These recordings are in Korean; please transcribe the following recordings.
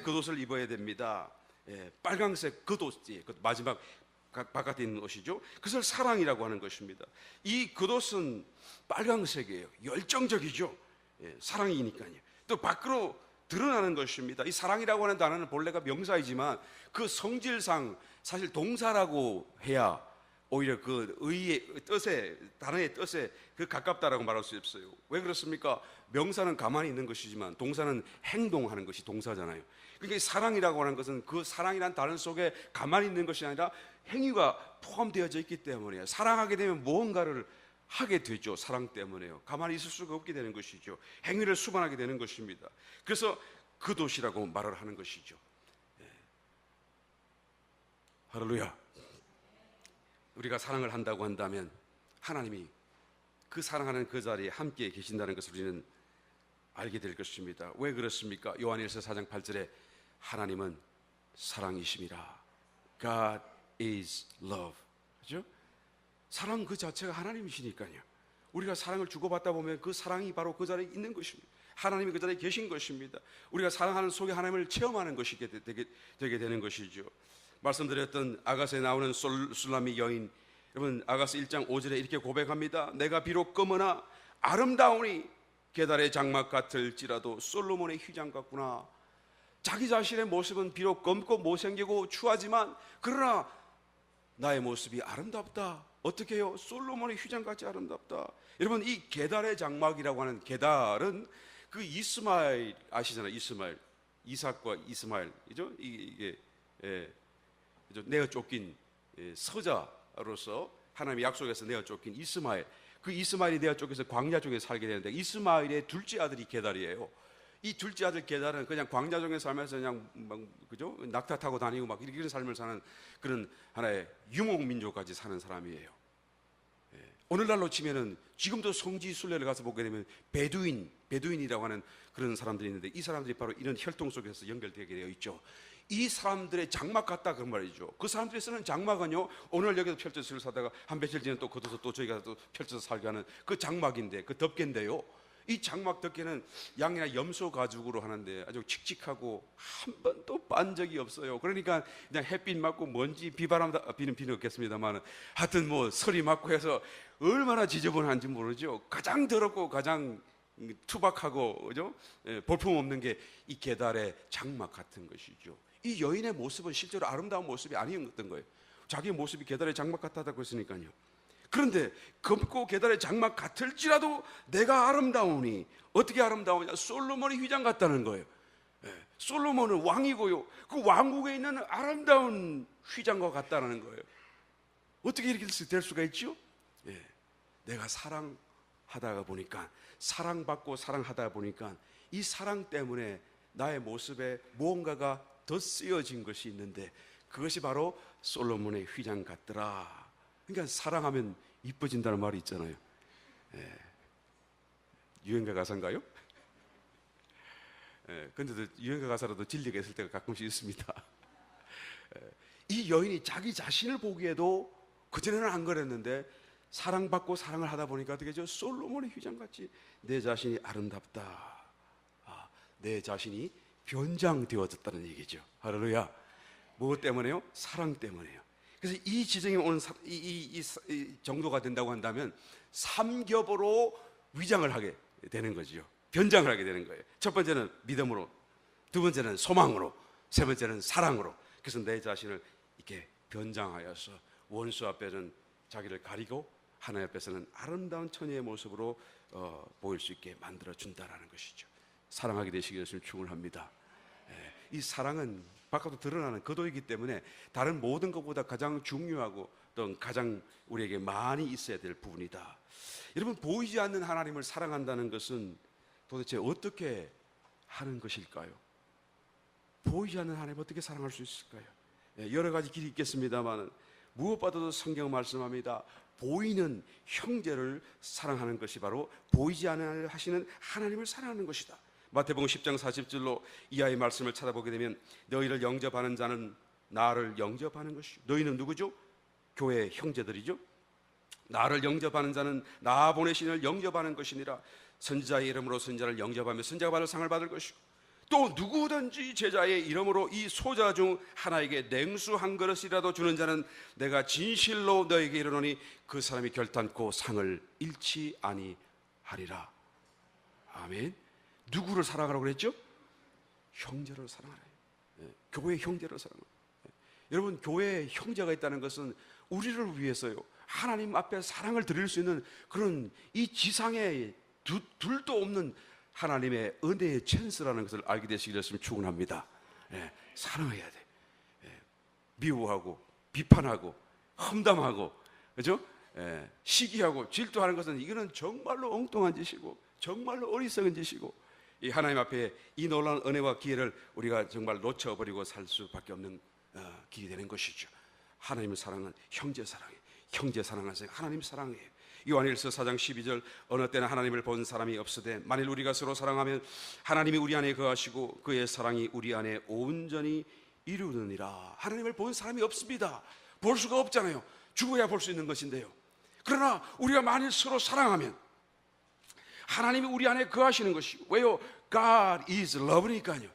겉옷을 입어야 됩니다. 빨강색 겉옷이 마지막 바깥에 있는 옷이죠. 그것을 사랑이라고 하는 것입니다. 이 겉옷은 빨강색이에요. 열정적이죠. 사랑이니까요. 또 밖으로 드러나는 것입니다. 이 사랑이라고 하는 단어는 본래가 명사이지만 그 성질상 사실 동사라고 해야 오히려 그 의의 뜻에, 단어의 뜻에 그 가깝다라고 말할 수 있어요. 왜 그렇습니까? 명사는 가만히 있는 것이지만 동사는 행동하는 것이 동사잖아요. 그러니까 이 사랑이라고 하는 것은 그 사랑이라는 단어 속에 가만히 있는 것이 아니라 행위가 포함되어져 있기 때문에 사랑하게 되면 무언가를 하게 되죠. 사랑 때문에요. 가만히 있을 수가 없게 되는 것이죠. 행위를 수반하게 되는 것입니다. 그래서 겉옷이라고 말을 하는 것이죠. 할렐루야. 우리가 사랑을 한다고 한다면 하나님이 그 사랑하는 그 자리에 함께 계신다는 것을 우리는 알게 될 것입니다. 왜 그렇습니까? 요한일서 4장 8절에 하나님은 사랑이심이라. God is love. 그렇죠? 사랑 그 자체가 하나님이시니까요. 우리가 사랑을 주고받다 보면 그 사랑이 바로 그 자리에 있는 것입니다. 하나님이 그 자리에 계신 것입니다. 우리가 사랑하는 속에 하나님을 체험하는 것이 되게 되는 것이죠. 말씀드렸던 아가서에 나오는 술라미 여인, 여러분 아가서 1장 5절에 이렇게 고백합니다. 내가 비록 검으나 아름다우니 게달의 장막 같을지라도 솔로몬의 휘장 같구나. 자기 자신의 모습은 비록 검고 못생기고 추하지만 그러나 나의 모습이 아름답다. 어떻게 해요? 솔로몬의 휘장같이 아름답다. 여러분 이 게달의 장막이라고 하는 게달은 그 이스마엘 아시잖아요. 이스마엘, 이삭과 이스마엘이죠. 이게 내어 쫓긴 서자로서 하나님의 약속에서 내어 쫓긴 이스마엘, 그 이스마엘이 내어 쫓겨서 광야 쪽에 살게 되는데 이스마엘의 둘째 아들이 게달이에요. 이 둘째 아들 게달은 그냥 광야 중에 살면서 그냥 그죠? 낙타 타고 다니고 막 이런 삶을 사는 그런 하나의 유목민족까지 사는 사람이에요. 오늘날로 치면은 지금도 성지 순례를 가서 보게 되면 베두인이라고 하는 그런 사람들이 있는데 이 사람들이 바로 이런 혈통 속에서 연결되게 되어 있죠. 이 사람들의 장막 같다 그런 말이죠. 그 사람들이 쓰는 장막은요, 오늘 여기서 펼쳐서 살다가 한 며칠 뒤에 또 걷어서 또 저희 가서 또 펼쳐서 살게 하는 그 장막인데, 그 덮개인데요, 이 장막 덮개는 양이나 염소 가죽으로 하는데 아주 칙칙하고 한 번도 빤 적이 없어요. 그러니까 그냥 햇빛 맞고 먼지 비바람, 비는 없겠습니다만 하여튼 뭐 서리 맞고 해서 얼마나 지저분한지 모르죠. 가장 더럽고 가장 투박하고 그죠? 볼품 없는 게 이 게달의 장막 같은 것이죠. 이 여인의 모습은 실제로 아름다운 모습이 아니었던 거예요. 자기 모습이 게달의 장막 같다고 했으니까요. 그런데 검고 게달의 장막 같을지라도 내가 아름다우니, 어떻게 아름다우냐? 솔로몬의 휘장 같다는 거예요. 솔로몬은 왕이고요, 그 왕국에 있는 아름다운 휘장과 같다는 거예요. 어떻게 이렇게 될 수가 있죠? 내가 사랑하다가 보니까, 사랑받고 사랑하다 보니까 이 사랑 때문에 나의 모습에 무언가가 더 쓰여진 것이 있는데 그것이 바로 솔로몬의 휘장 같더라. 그러니까 사랑하면 이뻐진다는 말이 있잖아요. 유행가 가사인가요? 근데도 유행가 가사라도 진리가 있을 때가 가끔씩 있습니다. 이 여인이 자기 자신을 보기에도 그전에는 안 그랬는데 사랑받고 사랑을 하다 보니까 어떻게 죠? 솔로몬의 휘장같이 내 자신이 아름답다. 내 자신이 변장되어졌다는 얘기죠. 할렐루야. 무엇 때문에요? 사랑 때문에요. 그래서 이 지정이 오는 이 정도가 된다고 한다면 삼겹으로 위장을 하게 되는 거죠. 변장을 하게 되는 거예요. 첫 번째는 믿음으로, 두 번째는 소망으로, 세 번째는 사랑으로. 그래서 내 자신을 이렇게 변장하여서 원수 앞에는 자기를 가리고 하나님 앞에서는 아름다운 처녀의 모습으로 보일 수 있게 만들어준다라는 것이죠. 사랑하게 되시기를 축원합니다. 이 사랑은 바깥으로 드러나는 거도이기 때문에 다른 모든 것보다 가장 중요하고 또 가장 우리에게 많이 있어야 될 부분이다. 여러분, 보이지 않는 하나님을 사랑한다는 것은 도대체 어떻게 하는 것일까요? 보이지 않는 하나님을 어떻게 사랑할 수 있을까요? 여러 가지 길이 있겠습니다만 무엇보다도 성경 말씀합니다. 보이는 형제를 사랑하는 것이 바로 보이지 않는 하시는 하나님을 사랑하는 것이다. 마태복음 10장 40절로 이하의 말씀을 찾아보게 되면 너희를 영접하는 자는 나를 영접하는 것이요. 너희는 누구죠? 교회 형제들이죠. 나를 영접하는 자는 나 보내신 이를 영접하는 것이니라. 선지자의 이름으로 선지자를 영접하며 선지자가 받을 상을 받을 것이고 또 누구든지 제자의 이름으로 이 소자 중 하나에게 냉수 한 그릇이라도 주는 자는 내가 진실로 너에게 이르노니 그 사람이 결단코 상을 잃지 아니하리라. 아멘. 누구를 사랑하라고 그랬죠? 형제를 사랑하라. 교회 형제를 사랑하라. 여러분, 교회에 형제가 있다는 것은 우리를 위해서요, 하나님 앞에 사랑을 드릴 수 있는 그런 이 지상에 둘도 없는 하나님의 은혜의 찬스라는 것을 알게 되시기를 축원합니다. 사랑해야 돼. 미워하고 비판하고 험담하고, 그죠? 시기하고 질투하는 것은 이거는 정말로 엉뚱한 짓이고 정말로 어리석은 짓이고, 이 하나님 앞에 이 놀라운 은혜와 기회를 우리가 정말 놓쳐버리고 살 수밖에 없는 길이 되는 것이죠. 하나님의 사랑은 형제 사랑이에요. 형제 사랑하세요. 하나님 사랑이에요. 요한일서 4장 12절 어느 때나 하나님을 본 사람이 없으되 만일 우리가 서로 사랑하면 하나님이 우리 안에 거하시고 그의 사랑이 우리 안에 온전히 이루느니라. 하나님을 본 사람이 없습니다. 볼 수가 없잖아요. 죽어야 볼 수 있는 것인데요. 그러나 우리가 만일 서로 사랑하면 하나님이 우리 안에 거하시는 것이고, 왜요? God is love니까요.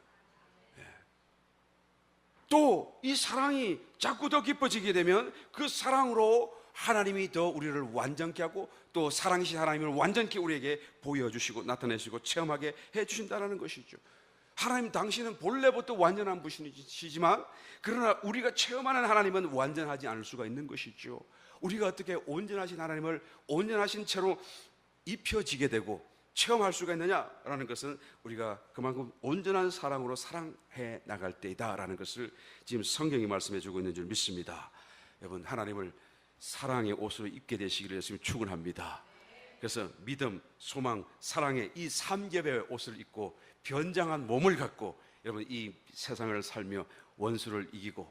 또 이 사랑이 자꾸 더 깊어지게 되면 그 사랑으로 하나님이 더 우리를 완전케 하고, 또 사랑이신 하나님을 완전케 우리에게 보여주시고 나타내시고 체험하게 해주신다는 것이죠. 하나님 당신은 본래부터 완전한 분이시지만, 그러나 우리가 체험하는 하나님은 완전하지 않을 수가 있는 것이죠. 우리가 어떻게 온전하신 하나님을 온전하신 채로 입혀지게 되고 체험할 수가 있느냐라는 것은 우리가 그만큼 온전한 사랑으로 사랑해 나갈 때이다라는 것을 지금 성경이 말씀해 주고 있는 줄 믿습니다. 여러분, 하나님을 사랑의 옷으로 입게 되시기를 예수님 축원합니다. 그래서 믿음, 소망, 사랑의 이 3겹의 옷을 입고 변장한 몸을 갖고 여러분 이 세상을 살며 원수를 이기고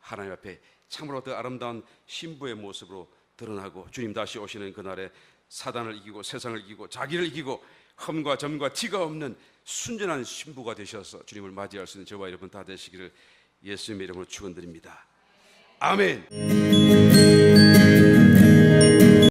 하나님 앞에 참으로 더 아름다운 신부의 모습으로 드러나고, 주님 다시 오시는 그날에 사단을 이기고 세상을 이기고 자기를 이기고 흠과 점과 티가 없는 순전한 신부가 되셔서 주님을 맞이할 수 있는 저와 여러분 다 되시기를 예수님의 이름으로 축원드립니다. 아멘.